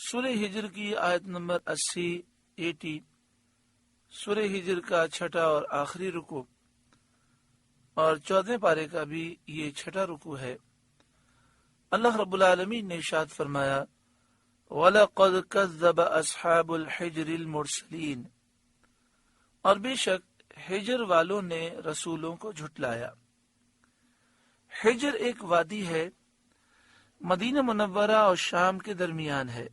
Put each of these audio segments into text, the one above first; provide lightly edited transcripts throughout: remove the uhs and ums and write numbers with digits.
سورہ ہجر کی آیت نمبر 80 سورہ ہجر کا چھٹا اور آخری رکوع اور 14 پارے کا بھی یہ چھٹا رکوع ہے۔ اللہ رب العالمین نے ارشاد فرمایا وَلَقَدْ كَذَّبَ أَصْحَابُ الْحِجْرِ الْمُرْسَلِينَ، اور بے شک ہجر والوں نے رسولوں کو جھٹلایا۔ ہجر ایک وادی ہے، مدینہ منورہ اور شام کے درمیان ہے،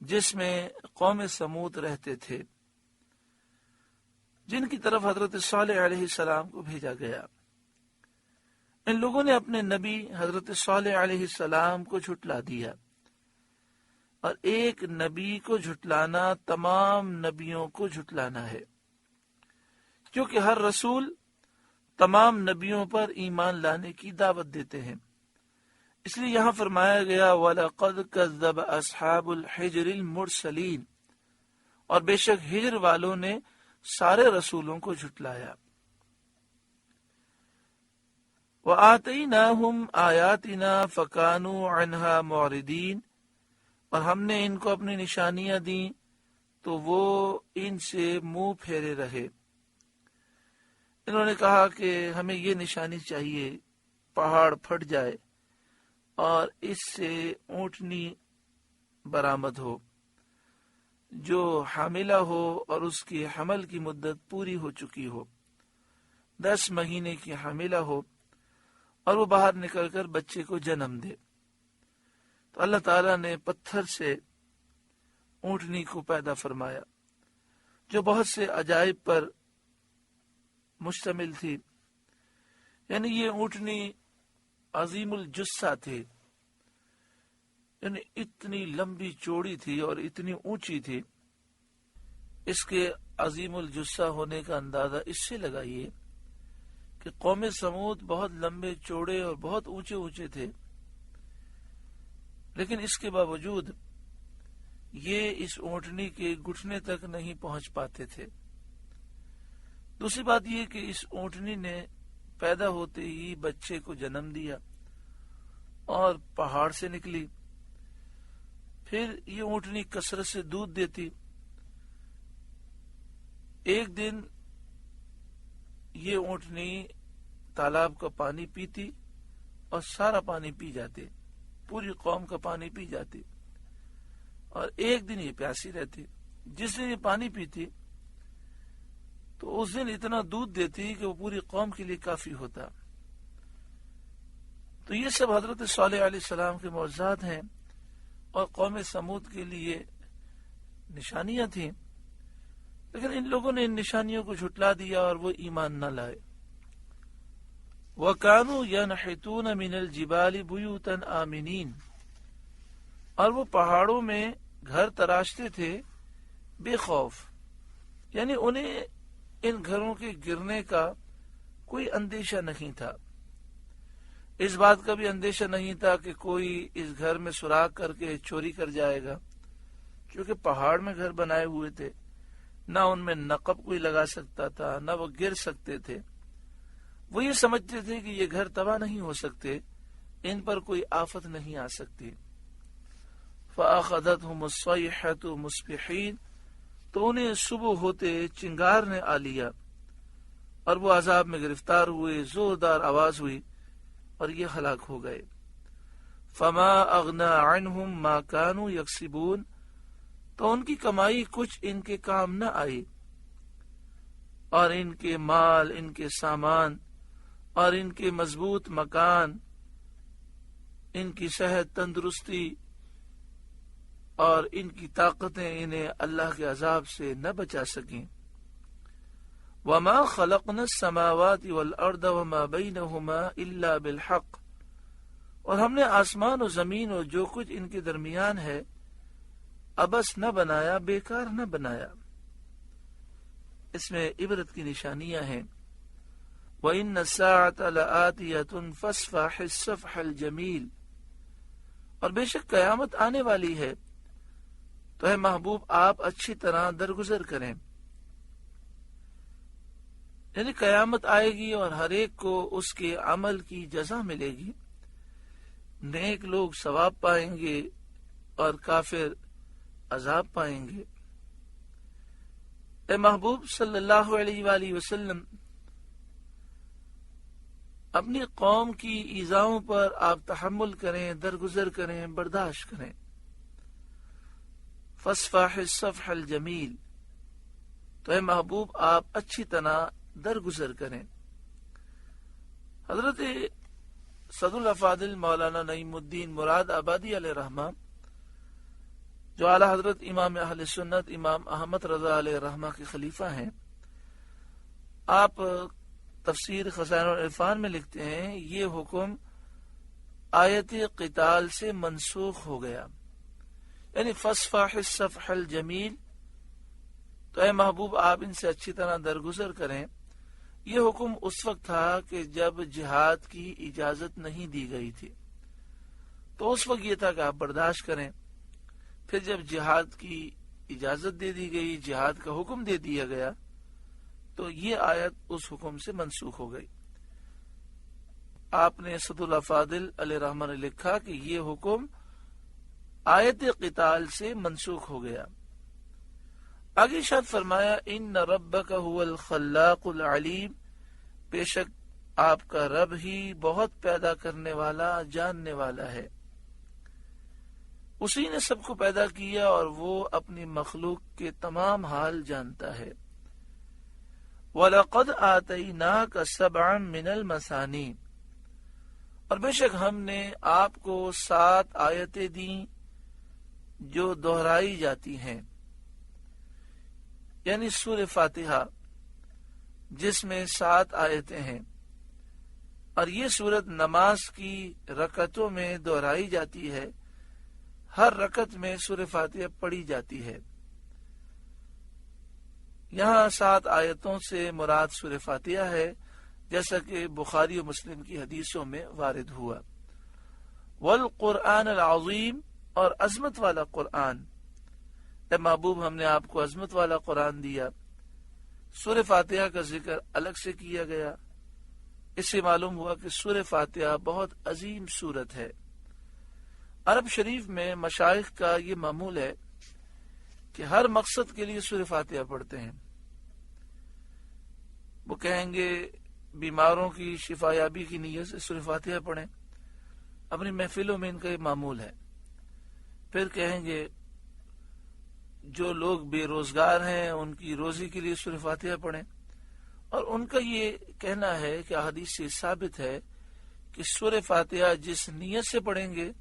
جس میں قوم سمود رہتے تھے، جن کی طرف حضرت صالح علیہ السلام کو بھیجا گیا۔ ان لوگوں نے اپنے نبی حضرت صالح علیہ السلام کو جھٹلا دیا، اور ایک نبی کو جھٹلانا تمام نبیوں کو جھٹلانا ہے، کیونکہ ہر رسول تمام نبیوں پر ایمان لانے کی دعوت دیتے ہیں۔ اس لیے یہاں فرمایا گیا وَلَقَدْ كَذَّبَ أَصْحَابُ الْحِجْرِ الْمُرْسَلِينَ، اور بے شک ہجر والوں نے سارے رسولوں کو جھٹلایا۔ وَآتَيْنَاهُمْ آيَاتِنَا فَكَانُوا عَنْهَا مُعْرِضِينَ، اور ہم نے ان کو اپنی نشانیاں دیں تو وہ ان سے منہ پھیرے رہے۔ انہوں نے کہا کہ ہمیں یہ نشانی چاہیے، پہاڑ پھٹ جائے اور اس سے اونٹنی برآمد ہو جو حاملہ ہو اور اس کی حمل کی مدت پوری ہو چکی ہو، 10 مہینے کی حاملہ ہو، اور وہ باہر نکل کر بچے کو جنم دے۔ تو اللہ تعالیٰ نے پتھر سے اونٹنی کو پیدا فرمایا جو بہت سے عجائب پر مشتمل تھی، یعنی یہ اونٹنی عظیم الجثہ تھی، یعنی اتنی لمبی چوڑی تھی اور اتنی اونچی تھی۔ اس کے عظیم الجثہ ہونے کا اندازہ اس سے لگائیے کہ قوم سمود بہت لمبے چوڑے اور بہت اونچے اونچے تھے، لیکن اس کے باوجود یہ اس اونٹنی کے گھٹنے تک نہیں پہنچ پاتے تھے۔ دوسری بات یہ کہ اس اونٹنی نے پیدا ہوتے ہی بچے کو جنم دیا اور پہاڑ سے نکلی۔ پھر یہ اونٹنی کثرت سے دودھ دیتی۔ ایک دن یہ اونٹنی تالاب کا پانی پیتی اور سارا پانی پی جاتی، پوری قوم کا پانی پی جاتی، اور ایک دن یہ پیاسی رہتی۔ جس دن یہ پانی پیتی تو اس دن اتنا دودھ دیتی کہ وہ پوری قوم کے لیے کافی ہوتا۔ تو یہ سب حضرت صالح علیہ السلام کے معجزات ہیں اور قوم سمود کے لیے نشانیاں تھیں، لیکن ان لوگوں نے ان نشانیوں کو جھٹلا دیا اور وہ ایمان نہ لائے۔ وَكَانُوا يَنْحِتُونَ مِنَ الْجِبَالِ بُيُوتًا آمِنِينَ، اور وہ پہاڑوں میں گھر تراشتے تھے بے خوف، یعنی انہیں ان گھروں کے گرنے کا کوئی اندیشہ نہیں تھا۔ اس بات کا بھی اندیشہ نہیں تھا کہ کوئی اس گھر میں سوراخ کر کے چوری کر جائے گا، کیونکہ پہاڑ میں گھر بنائے ہوئے تھے، نہ ان میں نقب کوئی لگا سکتا تھا، نہ وہ گر سکتے تھے۔ وہ یہ سمجھتے تھے کہ یہ گھر تباہ نہیں ہو سکتے، ان پر کوئی آفت نہیں آ سکتی۔ فَأَخَذَتْهُمُ الصَّيْحَةُ مُصْبِحِينَ، تو انہیں صبح ہوتے چنگار نے آ لیا اور وہ عذاب میں گرفتار ہوئے، زوردار آواز ہوئی اور یہ ہلاک ہو گئے۔ فَمَا أَغْنَى عَنْهُمْ مَا كَانُوا يَكْسِبُونَ، تو ان کی کمائی کچھ ان کے کام نہ آئی، اور ان کے مال، ان کے سامان اور ان کے مضبوط مکان، ان کی صحت تندرستی اور ان کی طاقتیں انہیں اللہ کے عذاب سے نہ بچا سکیں۔ وَمَا خَلَقْنَا السَّمَاوَاتِ وَالْأَرْضَ وَمَا بَيْنَهُمَا إِلَّا بِالْحَقِّ، اور ہم نے آسمان و زمین اور جو کچھ ان کے درمیان ہے ابس نہ بنایا، بیکار نہ بنایا۔ اس میں عبرت کی نشانیاں ہیں۔ وَإِنَّ السَّاعَةَ لَآتِيَةٌ فَاصْفَحِ الصَّفْحَ الْجَمِيلَ، اور بے شک قیامت آنے والی ہے، تو ہے محبوب آپ اچھی طرح درگزر کریں۔ یعنی قیامت آئے گی اور ہر ایک کو اس کے عمل کی جزا ملے گی۔ نیک لوگ ثواب پائیں گے اور کافر عذاب پائیں گے۔ اے محبوب صلی اللہ علیہ وآلہ وسلم، اپنی قوم کی ایذاؤں پر آپ تحمل کریں، درگزر کریں، برداشت کریں۔ فاصفح الصفح الجمیل، تو اے محبوب آپ اچھی طرح درگزر کریں۔ حضرت صد الافاضل مولانا نعیم الدین مراد آبادی علیہ رحمہ، جو اعلی حضرت امام اہل سنت امام احمد رضا علیہ رحمہ کے خلیفہ ہیں، آپ تفسیر خزائن العرفان میں لکھتے ہیں یہ حکم آیت قتال سے منسوخ ہو گیا، یعنی فاصفح الصفح الجمیل، تو اے محبوب آپ ان سے اچھی طرح درگزر کریں۔ یہ حکم اس وقت تھا کہ جب جہاد کی اجازت نہیں دی گئی تھی، تو اس وقت یہ تھا کہ آپ برداشت کریں۔ پھر جب جہاد کی اجازت دے دی گئی، جہاد کا حکم دے دیا گیا، تو یہ آیت اس حکم سے منسوخ ہو گئی۔ آپ نے صد الافاضل علیہ رحمہ نے لکھا کہ یہ حکم آیت قتال سے منسوخ ہو گیا۔ آگے ارشاد فرمایا ان ربک هو الخلاق العلیم، بے شک آپ کا رب ہی بہت پیدا کرنے والا، جاننے والا ہے۔ اسی نے سب کو پیدا کیا اور وہ اپنی مخلوق کے تمام حال جانتا ہے۔ وَلَقَدْ آتَيْنَاكَ سَبْعًا مِنَ الْمَثَانِي، اور بے شک ہم نے آپ کو 7 آیتیں دیں جو دہرائی جاتی ہیں، یعنی سورہ فاتحہ جس میں 7 آیتیں ہیں، اور یہ سورت نماز کی رکعتوں میں دہرائی جاتی ہے، ہر رکعت میں سورہ فاتحہ پڑھی جاتی ہے۔ یہاں 7 آیتوں سے مراد سورہ فاتحہ ہے، جیسا کہ بخاری و مسلم کی حدیثوں میں وارد ہوا۔ والقرآن العظیم، اور عظمت والا قرآن، اے محبوب ہم نے آپ کو عظمت والا قرآن دیا۔ سورہ فاتحہ کا ذکر الگ سے کیا گیا، اس سے معلوم ہوا کہ سورہ فاتحہ بہت عظیم سورت ہے۔ عرب شریف میں مشائخ کا یہ معمول ہے کہ ہر مقصد کے لیے سورہ فاتحہ پڑھتے ہیں۔ وہ کہیں گے بیماروں کی شفا یابی کی نیت سے سورہ فاتحہ پڑھیں، اپنی محفلوں میں ان کا یہ معمول ہے۔ پھر کہیں گے جو لوگ بے روزگار ہیں ان کی روزی کے لیے سورہ فاتحہ پڑھیں، اور ان کا یہ کہنا ہے کہ احادیث سے ثابت ہے کہ سورہ فاتحہ جس نیت سے پڑھیں گے،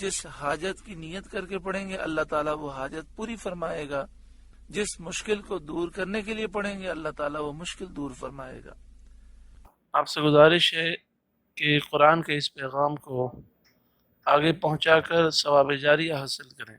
جس حاجت کی نیت کر کے پڑھیں گے، اللہ تعالیٰ وہ حاجت پوری فرمائے گا۔ جس مشکل کو دور کرنے کے لیے پڑھیں گے، اللہ تعالیٰ وہ مشکل دور فرمائے گا۔ آپ سے گزارش ہے کہ قرآن کے اس پیغام کو آگے پہنچا کر ثواب جاریہ حاصل کریں۔